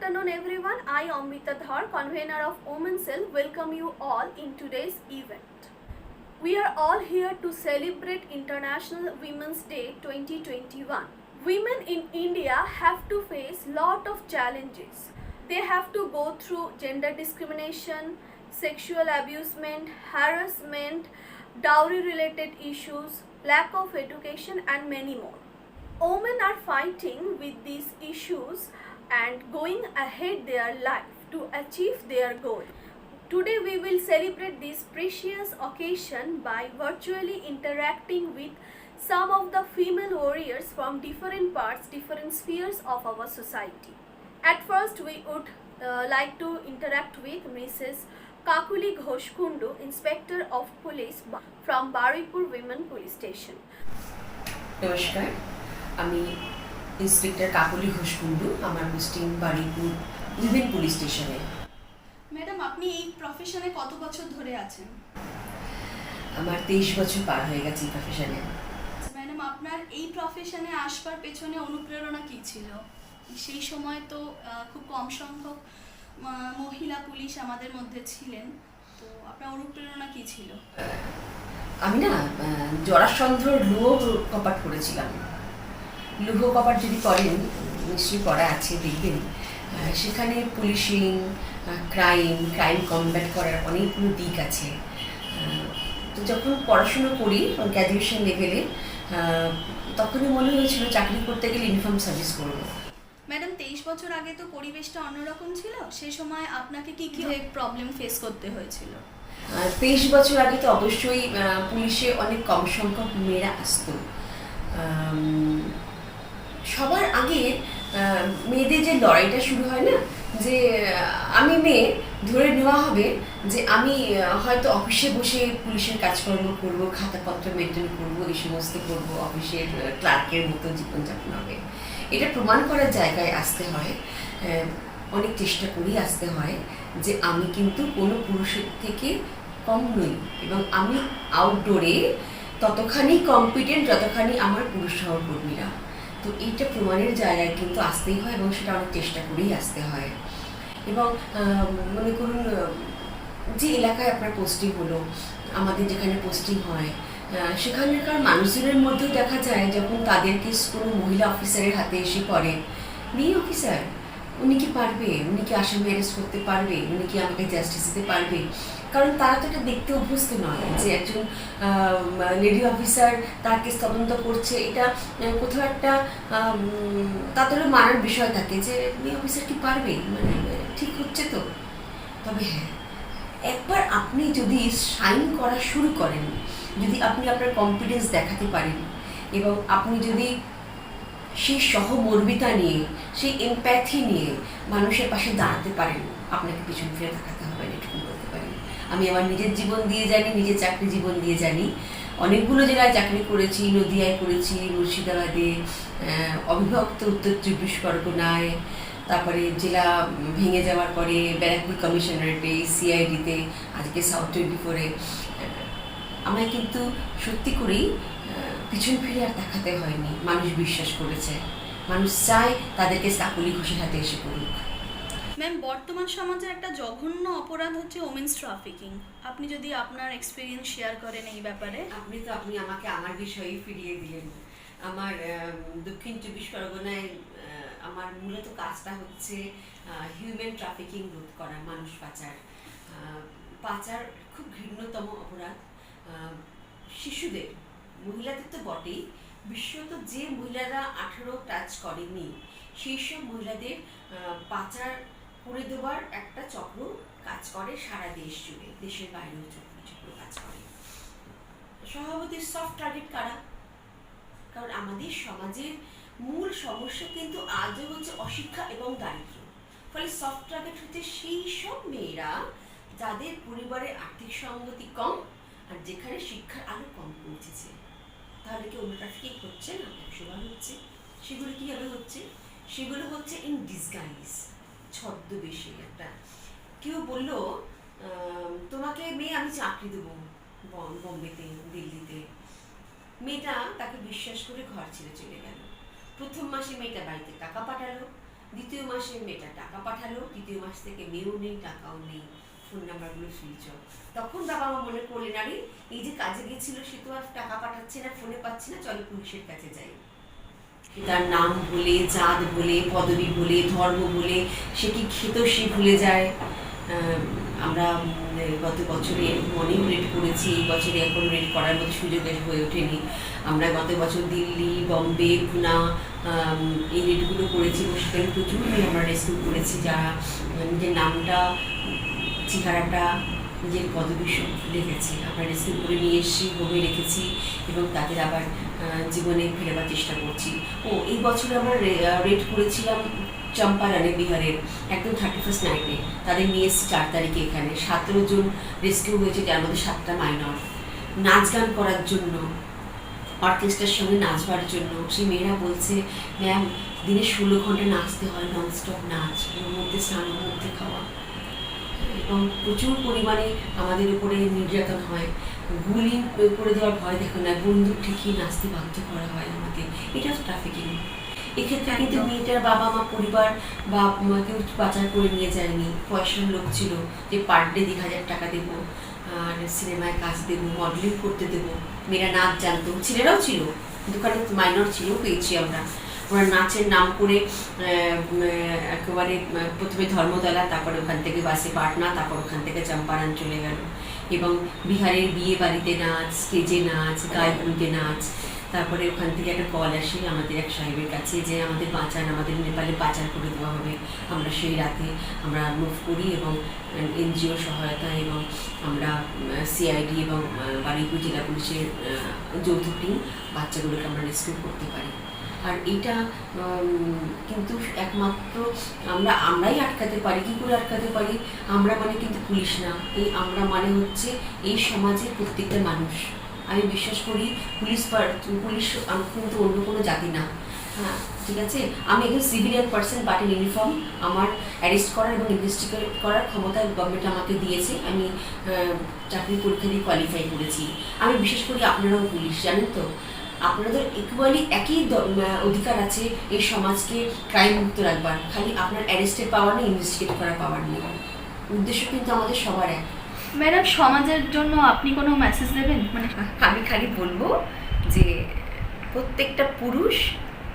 afternoon everyone. I Amrita Dhar, convener of Women Cell, welcome you all in today's event. We are all here to celebrate International Women's Day 2021. Women in India have to face lot of challenges. They have to go through gender discrimination, sexual abusement, harassment, dowry related issues, lack of education and many more. Women are fighting with these issues and going ahead their life to achieve their goal. Today we will celebrate this precious occasion by virtually interacting with some of the female warriors from different parts, different spheres of our society. At first we would like to interact with Mrs. Kakuli Ghoshkundu, Inspector of Police from Baripur Women Police Station. नमस्कार, আমি inspector কাকলি ঘোষকুন্ডু। আমার posting Baruipur women police স্টেশনে। Madam, আপনি এই প্রফেশনে কত বছর ধরে আছেন? আমার 23 বছর পার হয়ে গেছে এই প্রফেশনে। ম্যাডাম, আপনার এই প্রফেশনে আসবার পেছনে অনুপ্রেরণা কি ছিল? সেই সময় তো খুব কম সংখ্যক মহিলা পুলিশ আমাদের মধ্যে ছিলেন, তো আপনার অনুপ্রেরণা কি ছিল? আমি না জরাসন্ধ লৌহ কপাট করেছিলাম। লৌহ কপাট যদি করেন, নিশ্চয়ই পড়া আছে, দেখবেন সেখানে পুলিশিং, ক্রাইম কমব্যাট করার অনেকগুলো দিক আছে। তো যখন পড়াশুনো করি গ্র্যাজুয়েশন লেভেলে, তখনই মনে হয়েছিল চাকরি করতে গেলে ইউনিফর্ম সার্ভিস করবো। ম্যাডাম, 23 বছর আগে তো পরিবেশটা অন্যরকম ছিল। সেই সময় আপনাকে কি প্রবলেম ফেস করতে হয়েছিল? 23 বছর আগে তো অবশ্যই পুলিশে অনেক কম সংখ্যক মেয়েরা আসতো। সবার আগে মেয়েদের যে লড়াইটা শুরু হয় না, যে আমি মেয়ে, ধরে নেওয়া হবে যে আমি হয়তো অফিসে বসে পুলিশের কাজকর্ম করব, খাতাপত্র মেনটেন করব, এই সমস্ত করব, অফিসের ক্লার্কের মতো জীবনযাপন হবে। এটা প্রমাণ করার জায়গায় আসতে হয়, অনেক চেষ্টা করেই আসতে হয় যে আমি কিন্তু কোনো পুরুষের থেকে কম নই এবং আমি আউটডোরে ততখানি কম্পিটেন্ট যতখানি আমার পুরুষ সহকর্মীরা। তো এইটা প্রমাণের জায়গায় কিন্তু আসতেই হয় এবং সেটা অনেক চেষ্টা করেই আসতে হয়। এবং মনে করুন, যে এলাকায় আপনার পোস্টিং হলো, আমাদের যেখানে পোস্টিং হয় সেখানকার মানুষজনের মধ্যেও দেখা যায় যখন তাদের কেস কোনো মহিলা অফিসারের হাতে এসে পড়ে, মেয়ে অফিসার, উনি কি পারবে, উনি কি আসামি অ্যারেস্ট করতে পারবে, উনি কি আমাকে জাস্টিস দিতে পারবে? কারণ তারা তো এটা দেখতে অভ্যস্ত নয় যে একজন লেডি অফিসার তার কেস তদন্ত করছে। এটা কোথাও একটা তাদেরও মানার বিষয় থাকে যে মেয়ে অফিসার কি পারবে, মানে ঠিক হচ্ছে তো। তবে হ্যাঁ, একবার আপনি যদি সাইন করা শুরু করেন, যদি আপনি আপনার কনফিডেন্স দেখাতে পারেন এবং আপনি যদি সেই সহমর্মিতা নিয়ে, সেই এমপ্যাথি নিয়ে মানুষের পাশে দাঁড়াতে পারেন, আপনাকে পিছন ফিরে তাকাতে হবে না, এটুকু বলতে পারি। আমি আমার নিজের জীবন দিয়ে জানি, নিজের চাকরি জীবন দিয়ে জানি। অনেকগুলো জেলায় চাকরি করেছি, নদিয়ায় করেছি, মুর্শিদাবাদে, অবিভক্ত উত্তর 24 পরগনায়, তারপরে জেলা ভেঙে যাওয়ার পরে ব্যারাকপুর কমিশনারেটে, সিআইডিতে, আজকে সাউথ 24-এ। আমায় কিন্তু সত্যি করেই পিছন ফিরে আর দেখাতে হয়নি। মানুষ বিশ্বাস করেছে, মানুষ চায় তাদেরকে কাকলি ঘোষের হাতে এসে পড়ুক। ম্যাম, বর্তমান সমাজে একটা জঘন্য অপরাধ হচ্ছে ওমেন্স ট্রাফিকিং। আপনি যদি আপনার এক্সপিরিয়েন্স শেয়ার করেন এই ব্যাপারে। আপনি আমাকে আমার বিষয়েই ফিরিয়ে দিলেন। আমার দক্ষিণ 24 পরগনায় আমার মূলত কাজটা হচ্ছে হিউম্যান ট্রাফিকিং রোধ করা, মানুষ পাচার খুব ঘৃণ্যতম অপরাধ। শিশুদের, মহিলাদের তো বটেই, বিশেষত যে মহিলারা 18 টাচ করেনি সেই সব মহিলাদের পাচার করে দেওয়ার একটা চক্র কাজ করে সারা দেশ জুড়ে, দেশের বাইরেও চক্র কাজ করে। স্বভাবতই সফট টার্গেট কারা? কারণ আমাদের সমাজের মূল সমস্যা কিন্তু আজও হচ্ছে অশিক্ষা এবং দারিদ্র্য। ফলে সফট টার্গেট হচ্ছে সেই সব মেয়েরা যাদের পরিবারের আর্থিক সঙ্গতি কম আর যেখানে শিক্ষার আলো কম পৌঁছেছে। তাহলে কি অন্য ট্রাফিকিং হচ্ছে না? একশোবার হচ্ছে। সেগুলো কীভাবে হচ্ছে? সেগুলো হচ্ছে ইন ডিসগাইজ, ছদ্মবেশে। একটা কেউ বলল, তোমাকে মেয়ে আমি চাকরি দেবো বোম্বেতে, দিল্লিতে। মেয়েটা তাকে বিশ্বাস করে ঘর ছেড়ে চলে গেল। প্রথম মাসে মেয়েটা বাড়িতে টাকা পাঠালো, দ্বিতীয় মাসে মেয়েটা টাকা পাঠালো, তৃতীয় মাস থেকে মেয়েও নেই, টাকাও নেই, ফোন নাম্বারগুলো সুইচ অফ। তখন বাবা মা মনে করলেন, আরে এই যে কাজে গেছিল সে তো আর টাকা পাঠাচ্ছে না, ফোনে পাচ্ছে না, চলো পুলিশের কাছে যাই। তার নাম বলে, জাত বলে, পদবি বলে, ধর্ম বলে সে কি খেত সে ভুলে যায়। আমরা গত বছরে অনেক রেড করেছি, এই বছরে এখন রেড করার মতো সুযোগ হয়ে ওঠেনি। আমরা গত বছর দিল্লি, বম্বে, পুনা এই রেডগুলো করেছি, সেখানে প্রচুর মেয়ে আমরা রেস্কিউ করেছি যারা নিজের নামটা, চেহারাটা, নিজের পদবি সব ভুলে গেছে। আমরা রেস্কিউ করে নিয়ে এসেছি, হোমে রেখেছি এবং তাদের আবার জীবনে ফেরাবার চেষ্টা করছি। এই বছর আমরা রেড করেছিলাম চম্পারণে, বিহারের, একদম 31st নাইটে তাদের নিয়ে এসেছি 4 তারিখে এখানে। 17 জন রেস্কিউ হয়েছে, যার মধ্যে 7টা মাইনর। নাচ গান করার জন্য, অর্কেস্ট্রার সঙ্গে নাচবার জন্য সেই মেয়েরা বলছে, ম্যাম দিনে 16 ঘন্টা নাচতে হয়, ননস্টপ নাচ, ওর মধ্যে স্নান, ওর মধ্যে খাওয়া, এবং প্রচুর পরিমাণে আমাদের উপরে নির্যাতন হয়। গুলি করে দেওয়ার ভয় দেখো না, বন্দুক ঠিকই নাচতে বাধ্য করা হয় আমাদের। এটা তো ট্রাফিকিং। এক্ষেত্রে কিন্তু মেয়েটার বাবা মা, পরিবার বা কেউ পাচার করে নিয়ে যায়নি। পয়সার লোক ছিল যে পার ডে 1000 টাকা দেবো, আর সিনেমায় কাজ দেবো, মডেলিং করতে দেবো। মেয়েরা নাচ জানতো, ছেলেরাও ছিল, দোকানে মাইনর ছিল, পেয়েছি আমরা। ওরা নাচের নাম করে একেবারে প্রথমে ধর্মতলা, তারপরে ওখান থেকে বাসে পাটনা, তারপর ওখান থেকে চম্পারণ চলে গেল। এবং বিহারের বিয়ে বাড়িতে নাচ, স্টেজে নাচ, গায়কুলিতে নাচ। তারপরে ওখান থেকে একটা কল আসে আমাদের এক সাহেবের কাছে যে আমাদের বাঁচান, আমাদের নেপালে পাচার করে দেওয়া হবে। আমরা সেই রাতে আমরা মুভ করি এবং এনজিও সহায়তায় এবং আমরা সিআইডি এবং বারুইপুর জেলা পুলিশের যৌথ টিম বাচ্চাগুলোকে আমরা রেস্কিউ করতে পারি। আর এটা কিন্তু একমাত্র আমরাই আটকাতে পারি। কী করে আটকাতে পারি? আমরা মানে কিন্তু পুলিশ না, আমরা মানে হচ্ছে এই সমাজের প্রত্যেকটা মানুষ। আমি বিশ্বাস করি পুলিশ কিন্তু অন্য কোনো জাতি না। হ্যাঁ, ঠিক আছে, আমি একজন civilian person, but in uniform. আমার অ্যারেস্ট করার এবং ইনভেস্টিগেট করার ক্ষমতা গভর্নমেন্ট আমাকে দিয়েছে। আমি চাকরি পরীক্ষা দিয়ে কোয়ালিফাই করেছি। আমি বিশ্বাস করি আপনারাও পুলিশ, জানেন তো, আপনাদের ইকুয়ালি একই অধিকার আছে এই সমাজকে ক্রাইম মুক্ত রাখবার। খালি আপনার অ্যারেস্টের পাওয়ার নেই, ইনভেস্টিগেট করার পাওয়ার নেই। উদ্দেশ্য কিন্তু আমাদের সবার এক। ম্যাডাম, সমাজের জন্য আপনি কোনো মেসেজ দেবেন? মানে আমি খালি বলবো যে প্রত্যেকটা পুরুষ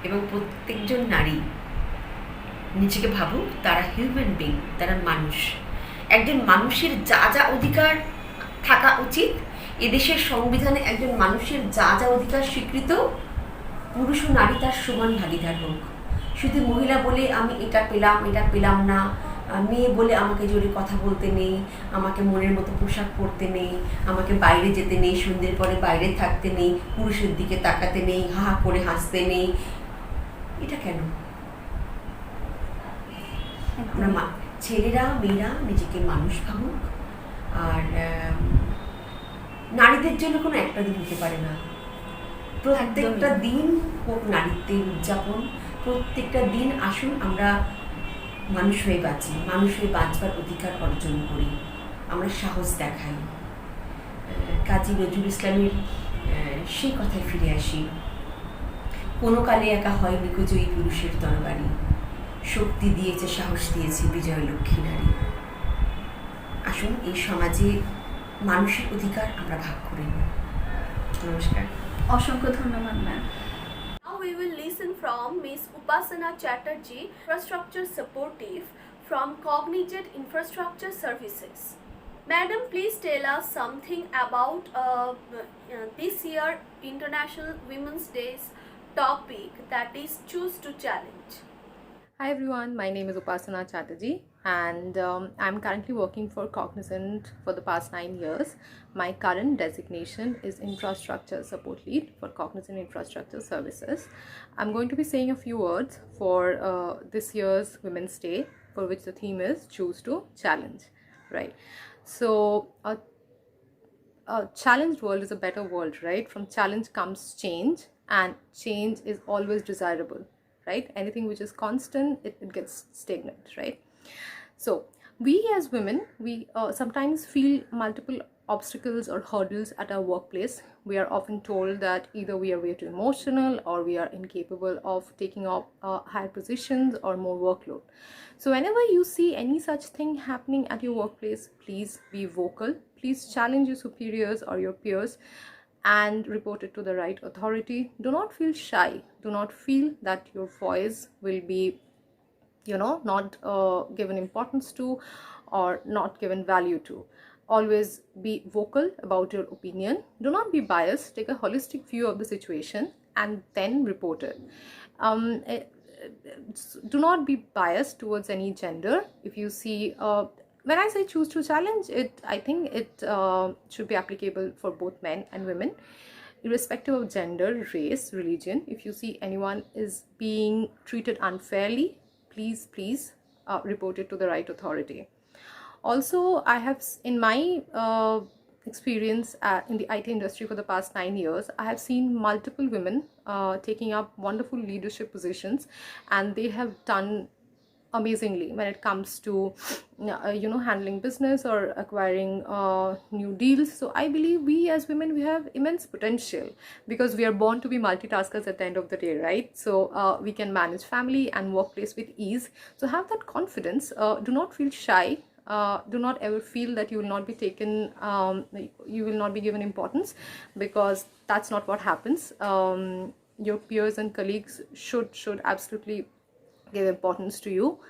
এবং প্রত্যেকজন নারী নিজেকে ভাবুক, তারা হিউম্যান বিং, তারা মানুষ। একজন মানুষের যা যা অধিকার থাকা উচিত, এদেশের সংবিধানে একজন মানুষের যা যা অধিকার স্বীকৃত, পুরুষ ও নারী তার সমান ভাগিদার হোক। শুধু মহিলা বলে আমি এটা পেলাম না, মেয়ে বলে আমাকে জোরে কথা বলতে নেই, আমাকে মনের মতো পোশাক পরতে নেই, আমাকে বাইরে যেতে নেই, সন্ধ্যের পরে বাইরে থাকতে নেই, পুরুষের দিকে তাকাতে নেই, হা হা করে হাসতে নেই। এটা কেন? আমরা ছেলেরা, মেয়েরা নিজেকে মানুষ ভাবুক। আর নারীদের জন্য কোনো একটা দিন হতে পারে না, প্রত্যেকটা দিন হোক নারীত্বের উদযাপন। প্রত্যেকটা দিন আসুন আমরা মানুষ হয়ে বাঁচি, মানুষ হয়ে বাঁচবার অধিকার অর্জন করি, আমরা সাহস দেখাই। কাজী নজরুল ইসলামের সেই কথায় ফিরে আসি, কোনো কালে একা হয়নি বিজয়ী পুরুষের তরবারি, শক্তি দিয়েছে, সাহস দিয়েছে বিজয় লক্ষ্মী নারী। আসুন এই সমাজে মানুষের অধিকার আমরা ভাগ করে নিই। নমস্কার, অসংখ্য ধন্যবাদ ma'am. Now we will listen from Ms. Upasana Chatterjee, Infrastructure Supportive from Cognizant Infrastructure Services. Madam, please tell us something about this year International Women's Day's topic, that is Choose to Challenge. Hi everyone, my name is Upasana Chatterjee and I'm currently working for Cognizant for the past 9 years. My current designation is Infrastructure Support Lead for Cognizant Infrastructure Services. I'm going to be saying a few words for this year's Women's Day, for which the theme is Choose to Challenge, right? So a challenged world is a better world, right? From challenge comes change, and change is always desirable, right? Anything which is constant, it gets stagnant, right? So we as women, we sometimes feel multiple obstacles or hurdles at our workplace, we are often told that either we are way too emotional or we are incapable of taking up higher positions or more workload. So whenever you see any such thing happening at your workplace, please be vocal. Please challenge your superiors or your peers and report it to the right authority. Do not feel shy. Do not feel that your voice will be not given importance to or not given value to. Always be vocal about your opinion. Do not be biased. Take a holistic view of the situation and then report it. Do not be biased towards any gender. If you see when I say choose to challenge it, I think it should be applicable for both men and women, irrespective of gender, race, religion. If you see anyone is being treated unfairly, please report it to the right authority. Also, I have, in my experience in the IT industry for the past 9 years, I have seen multiple women taking up wonderful leadership positions, and they have done amazingly when it comes to handling business or acquiring new deals. So I believe we as women, we have immense potential because we are born to be multitaskers at the end of the day, right? So we can manage family and workplace with ease. So have that confidence. Do not feel shy. Do not ever feel that you will not be taken, you will not be given importance, because that's not what happens. Your peers and colleagues should absolutely give importance to you,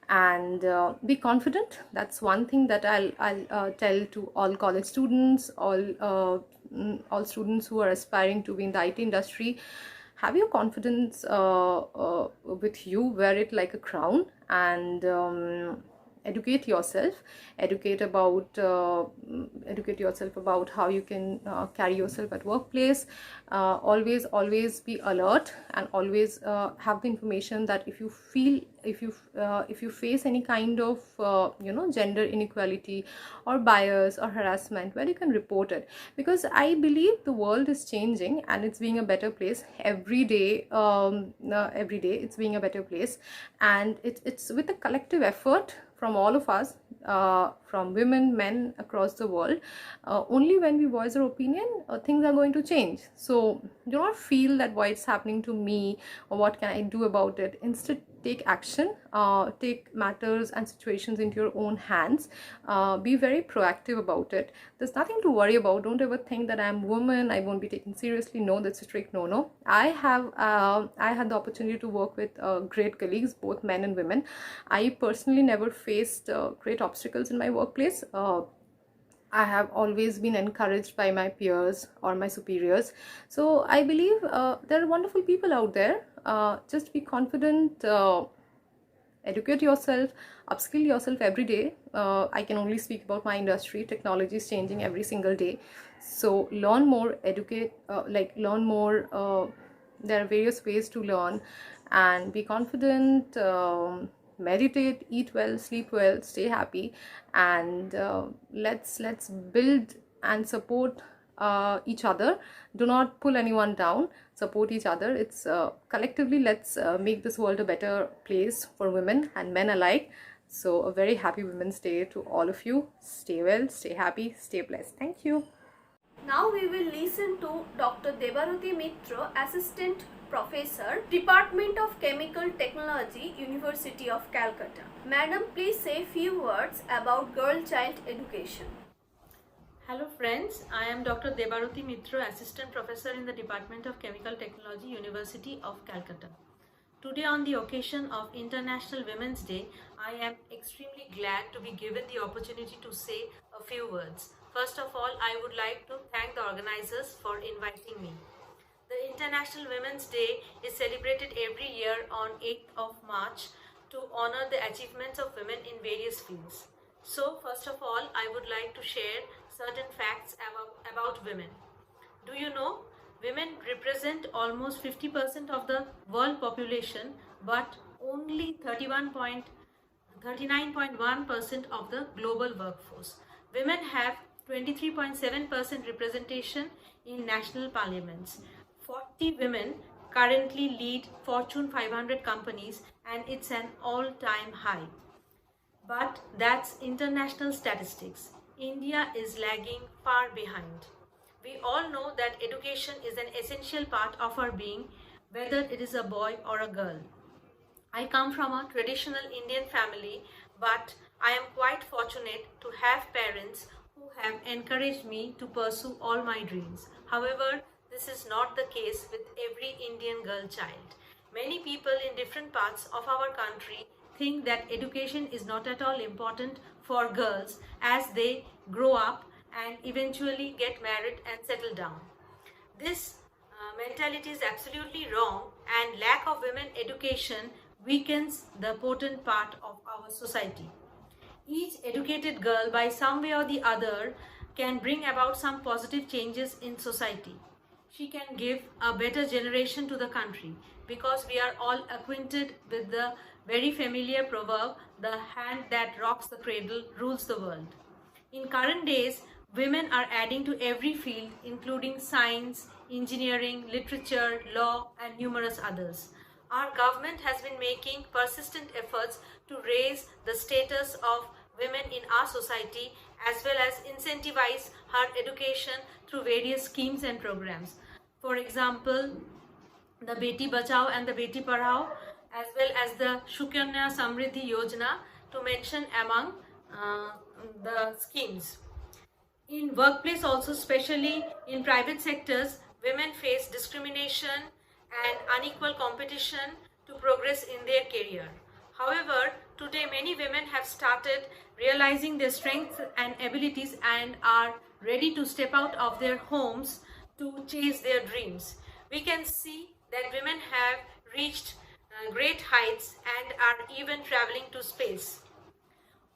and be confident. That's one thing that I'll tell to all college students, all students who are aspiring to be in the IT industry. Have your confidence with you, wear it like a crown, and educate yourself. Educate yourself about how you can carry yourself at workplace. Always be alert, and always have the information that if you face any kind of gender inequality or bias or harassment, where you can report it, because I believe the world is changing and it's being a better place every day. Every day it's being a better place, and it's with a collective effort from all of us, from women, men across the world. Only when we voice our opinion, things are going to change. So do not feel that why it's happening to me or what can I do about it. Instead, take action. Take matters and situations into your own hands. Be very proactive about it. There's nothing to worry about. Don't ever think that I'm a woman, I won't be taken seriously. No, that's a strict no. I had the opportunity to work with great colleagues, both men and women. I personally never faced great obstacles in my workplace. I have always been encouraged by my peers or my superiors. So I believe there are wonderful people out there. Just be confident, educate yourself, upskill yourself every day. I can only speak about my industry. Technology is changing every single day. So learn more, learn more. There are various ways to learn, and be confident. Meditate, eat well, sleep well, stay happy, and let's build and support each other. Do not pull anyone down. Support each other. It's collectively, let's make this world a better place for women and men alike. So a very happy Women's Day to all of you. Stay well, stay happy, stay blessed. Thank you. Now we will listen to Dr. Debaruti Mitra, Assistant Professor, Department of Chemical Technology, University of Calcutta. Madam, please say few words about girl-child education. Hello friends, I am Dr. Debaruti Mitra, Assistant Professor in the Department of Chemical Technology, University of Calcutta. Today, on the occasion of International Women's Day, I am extremely glad to be given the opportunity to say a few words. First of all, I would like to thank the organizers for inviting me. The International Women's Day is celebrated every year on 8th of March to honor the achievements of women in various fields. So, first of all, I would like to share certain facts about women. Do you know, women represent almost 50% of the world population, but only 39.1% of the global workforce. Women have 23.7% representation in national parliaments. 40 women currently lead Fortune 500 companies, and it's an all-time high. But that's international statistics. India is lagging far behind. We all know that education is an essential part of our being, whether it is a boy or a girl. I come from a traditional Indian family, but I am quite fortunate to have parents who have encouraged me to pursue all my dreams. However, this is not the case with every Indian girl child. Many people in different parts of our country think that education is not at all important for girls as they grow up and eventually get married and settle down. This mentality is absolutely wrong, and lack of women education weakens the potent part of our society. Each educated girl, by some way or the other, can bring about some positive changes in society. She can give a better generation to the country, because we are all acquainted with the very familiar proverb, the hand that rocks the cradle rules the world. In current days, women are adding to every field, including science, engineering, literature, law, and numerous others. Our government has been making persistent efforts to raise the status of women in our society, as well as incentivize her education through various schemes and programs. For example, the Beti Bachao and the Beti Padhao, as well as the Sukanya Samriddhi Yojana, to mention among the schemes. In workplace also, especially in private sectors, women face discrimination and unequal competition to progress in their career. However, today many women have started realizing their strengths and abilities and are ready to step out of their homes to chase their dreams. We can see that women have reached great heights and are even traveling to space.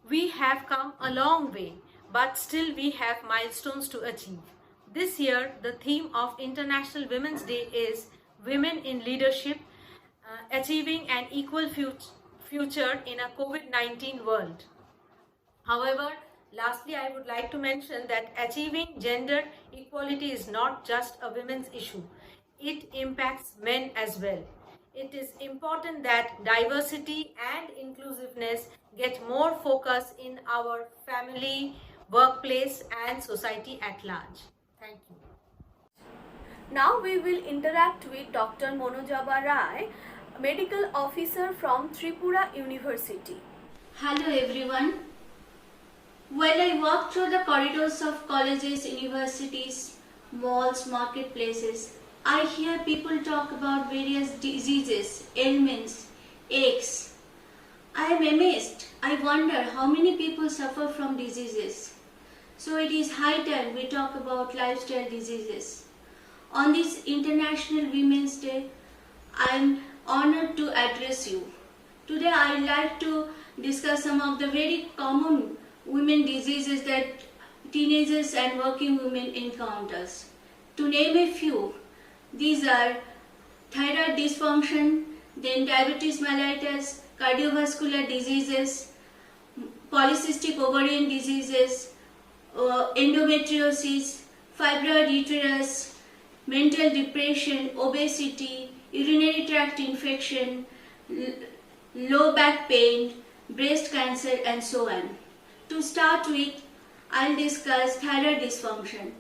We have come a long way, but still we have milestones to achieve. This year, the theme of International Women's Day is Women in Leadership, Achieving an Equal Future in a COVID-19 World. However, lastly, I would like to mention that achieving gender equality is not just a women's issue. It impacts men as well. It is important that diversity and inclusiveness get more focus in our family, workplace, and society at large. Thank you. Now we will interact with Dr. Monojaba Rai, medical officer from Tripura University. Hello everyone. While I walk through the corridors of colleges, universities, malls, marketplaces, I hear people talk about various diseases, ailments, aches. I am amazed. I wonder how many people suffer from diseases. So it is high time we talk about lifestyle diseases. On this International Women's Day, I am honored to address you. Today I would like to discuss some of the very common women diseases that teenagers and working women encounters. To name a few, these are thyroid dysfunction, then diabetes mellitus, cardiovascular diseases, polycystic ovarian diseases, endometriosis, fibroid uterus, mental depression, obesity, urinary tract infection, low back pain, breast cancer, and so on. To start with, I'll discuss thyroid dysfunction.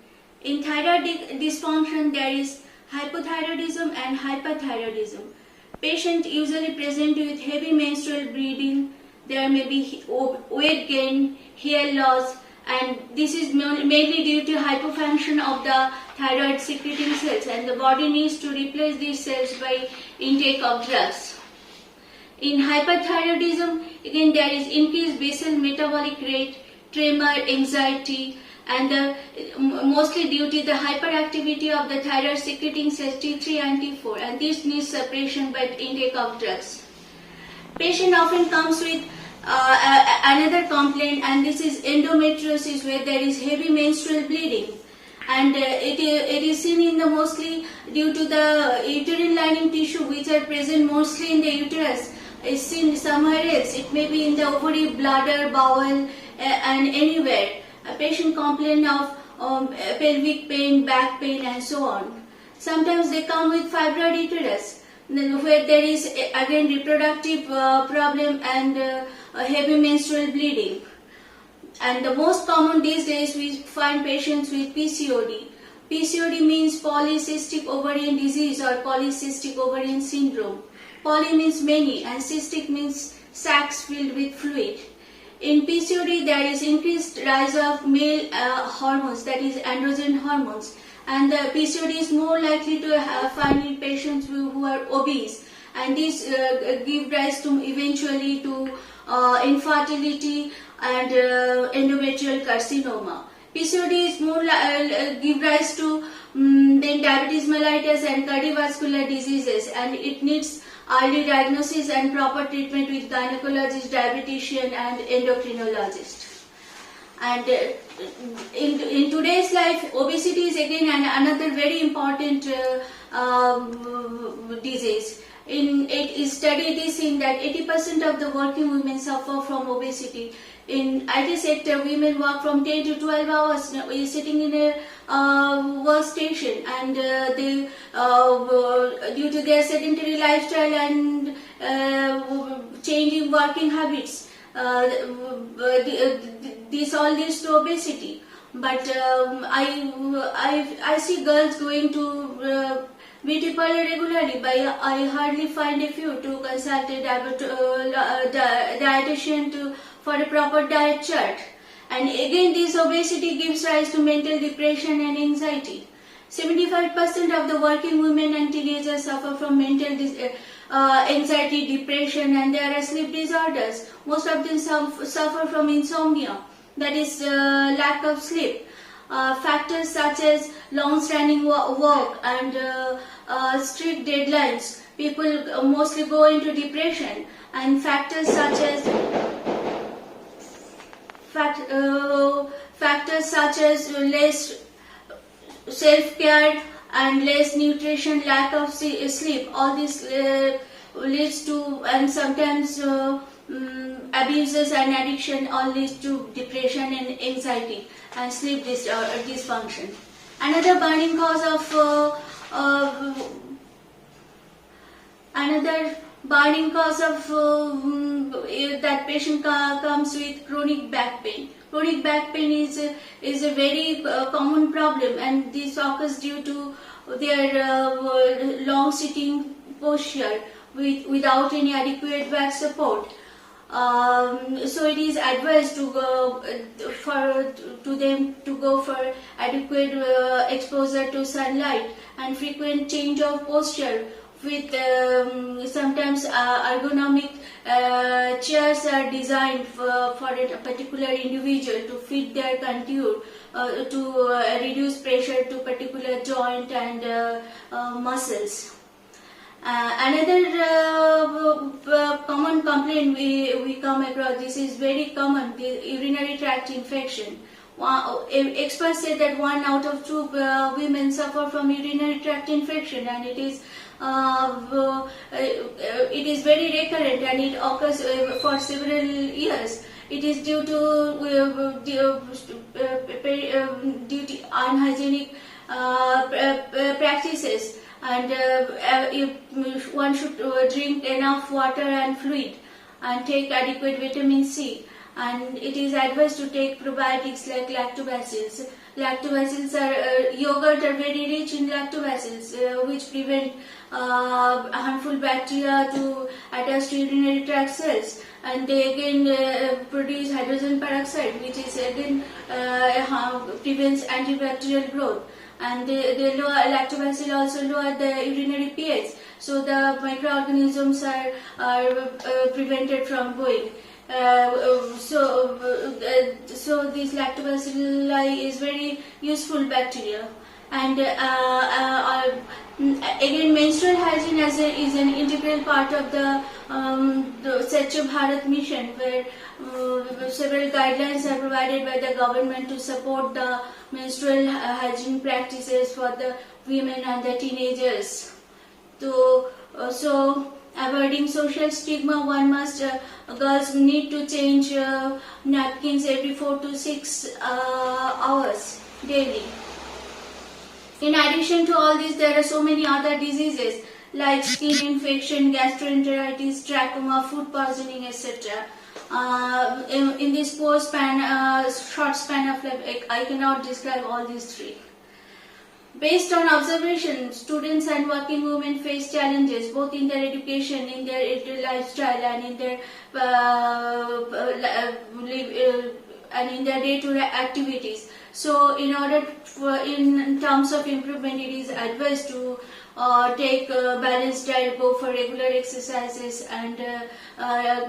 In thyroid dysfunction, there is hypothyroidism and hyperthyroidism. Patient usually present with heavy menstrual bleeding. There may be weight gain, hair loss, and this is mainly due to hypofunction of the thyroid secreting cells, and the body needs to replace these cells by intake of drugs. In hyperthyroidism, again there is increased basal metabolic rate, tremor, anxiety, and mostly due to the hyperactivity of the thyroid secreting cells T3 and T4, and this needs suppression by intake of drugs. Patient often comes with another complaint, and this is endometriosis, where there is heavy menstrual bleeding, and it is seen in the mostly due to the uterine lining tissue which are present mostly in the uterus. Is seen somewhere else. It may be in the ovary, bladder, bowel, and anywhere. A patient complain of pelvic pain, back pain, and so on. Sometimes they come with fibroid uterus, where there is again reproductive problem and heavy menstrual bleeding. And the most common these days we find patients with PCOD. PCOD means polycystic ovarian disease or polycystic ovarian syndrome. Poly means many and cystic means sacs filled with fluid. In PCOD there is increased rise of male hormones, that is androgen hormones, and the PCOD is more likely to find in patients who are obese, and these give rise to eventually to infertility and endometrial carcinoma. PCOD is more give rise to then diabetes mellitus and cardiovascular diseases, and it needs early diagnosis and proper treatment with gynecologist, dietitian and endocrinologist. And in today's life, obesity is again another very important disease. It is studied is seen that 80% of the working women suffer from obesity. In IT sector, women work from 10 to 12 hours sitting in a workstation, and they due to their sedentary lifestyle and changing working habits, this all leads to obesity. But I see girls going to beauty parlor regularly, but I hardly find a few to consult a dietitian for a proper diet chart. And again, this obesity gives rise to mental depression and anxiety. 75% of the working women and teenagers suffer from mental anxiety, depression, and there are sleep disorders. Most of them suffer from insomnia, that is lack of sleep. Factors such as long-standing work and strict deadlines, people mostly go into depression, and factors such as less self-care and less nutrition, lack of sleep, all this leads to, and sometimes abuses and addiction all leads to depression and anxiety and sleep dysfunction. Another burning cause of that patient comes with chronic back pain. Chronic back pain is a very common problem, and this occurs due to their long sitting posture without any adequate back support. So it is advised to go to them to go for adequate exposure to sunlight and frequent change of posture. With sometimes ergonomic chairs are designed for a particular individual to fit their contour, to reduce pressure to particular joint and muscles. Another common complaint we come across, this is very common, the urinary tract infection. Experts say that 1 out of 2 women suffer from urinary tract infection, and it is very recurrent, and it occurs for several years. It is due to unhygienic practices, and one should drink enough water and fluid and take adequate vitamin C. And it is advised to take probiotics like lactobacills. Lactobacills yogurt are very rich in lactobacills, which prevent harmful bacteria to attach to urinary tract cells, and they again produce hydrogen peroxide, which is again prevents antibacterial growth. And the lower lactobacilli also lower the urinary pH, so the microorganisms are prevented from going. So this lactobacilli is very useful bacteria. And again, menstrual hygiene is an integral part of the Swachh Bharat mission, where several guidelines are provided by the government to support the menstrual hygiene practices for the women and the teenagers. So avoiding social stigma, one must girls need to change napkins every 4 to 6 hours daily. In addition to all this, there are so many other diseases like skin infection, gastroenteritis, trachoma, food poisoning, etc. In this short span of life, I cannot describe all these three. Based on observation, students and working women face challenges both in their education, in their lifestyle, and in their and in their day-to-day activities. So, in terms of improvement, it is advised to take balanced diet, go for regular exercises, and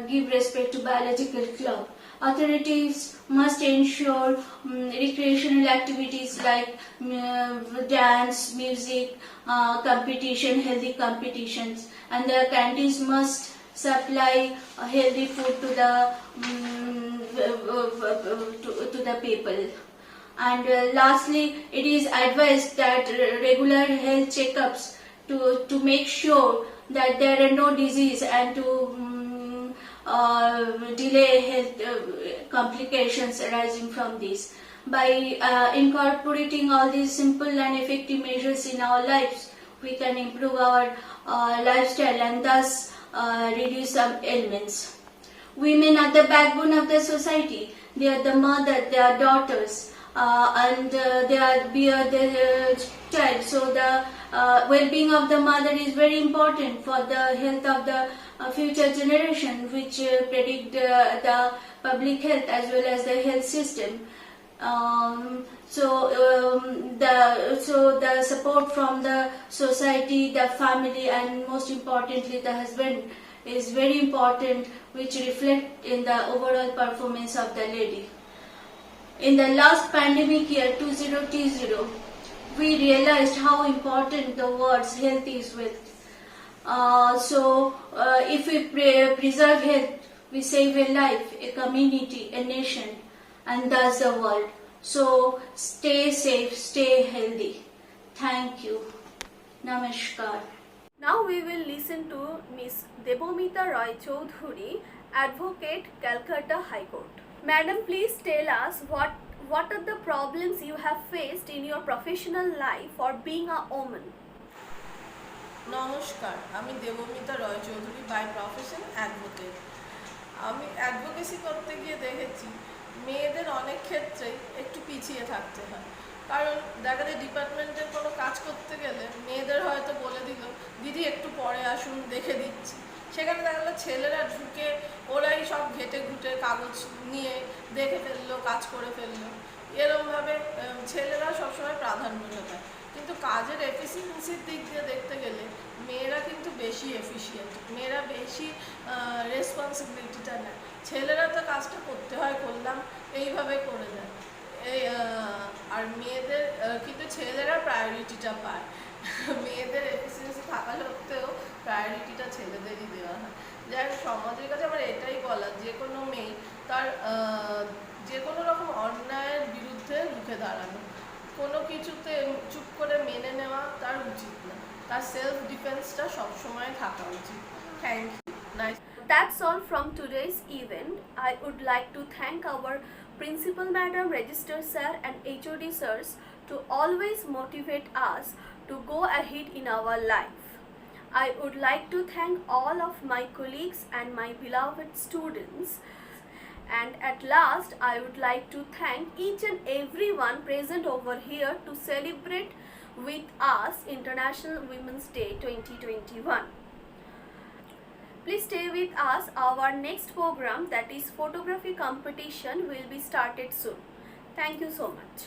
give respect to biological clock. Authorities must ensure recreational activities like dance, music, competition, healthy competitions, and the canteens must supply healthy food to the people. And lastly, it is advised that regular health checkups to make sure that there are no disease and to delay health complications arising from this. By incorporating all these simple and effective measures in our lives, we can improve our lifestyle and thus reduce some ailments. Women are the backbone of the society. They are the mother, they are daughters, and they are the child. So the well-being of the mother is very important for the health of the future generation, which predict the public health as well as the health system. The support from the society, the family, and most importantly the husband is very important, which reflect in the overall performance of the lady. In the last pandemic year 2020, we realized how important the words health is wealth. If we preserve health, we save a life, a community, a nation, and thus the world. So stay safe, stay healthy. Thank you. Namaskar. Now we will listen to Miss Debomita Roy Choudhury, Advocate, Calcutta High Court. Madam, please tell us what are the problems you have faced in your professional life for being a woman? নমস্কার, আমি দেবমিতা রয় Chowdhury, by profession advocate. আমি advocacy করতে গিয়ে দেখেছি মেয়েদের অনেক ক্ষেত্রেই একটু পিছিয়ে থাকতে হয়। কারণ দেখা যায় ডিপার্টমেন্টের কোনো কাজ করতে গেলে মেয়েদের হয়তো বলে দিল দিদি একটু পরে আসুন, দেখে দিচ্ছি। সেখানে দেখা গেলো ছেলেরা ঢুকে ওরাই সব ঘেটে ঘুটে কাগজ নিয়ে দেখে ফেললো, কাজ করে ফেললো। এরকমভাবে ছেলেরা সবসময় প্রাধান্য দেয়। কিন্তু কাজের এফিসিয়েন্সির দিক দিয়ে দেখতে গেলে মেয়েরা কিন্তু বেশি এফিশিয়েন্ট, মেয়েরা বেশি রেসপন্সিবিলিটিটা নেয়। ছেলেরা তো কাজটা করতে হয়, করলাম এইভাবে করে দেয়। আর মেয়েদের কিন্তু ছেলেরা প্রায়োরিটিটা পায়। মেয়েদের এফিসিয়েন্সি থাকা সত্ত্বেও প্রায়োরিটিটা ছেলেদেরই দেওয়া হয়। যাই হোক, সমাজের কাছে আমার এটাই বলা, যে কোনো মেয়ে তার যে কোনো রকম অন্যায়ের বিরুদ্ধে রুখে দাঁড়ানো, কোনো কিছুতে চুপ করে মেনে নেওয়া তার উচিত না, তার সেলফ ডিফেন্সটা সবসময় থাকা উচিত। Thank you. Nice. That's all from today's event. I would like to thank our Principal Madam, Register Sir and HOD Sirs to always motivate us to go ahead in our life. I would like to thank all of my colleagues and my beloved students. And at last, I would like to thank each and everyone present over here to celebrate with us International Women's Day 2021. Please stay with us. Our next program, that is photography competition, will be started soon. Thank you so much.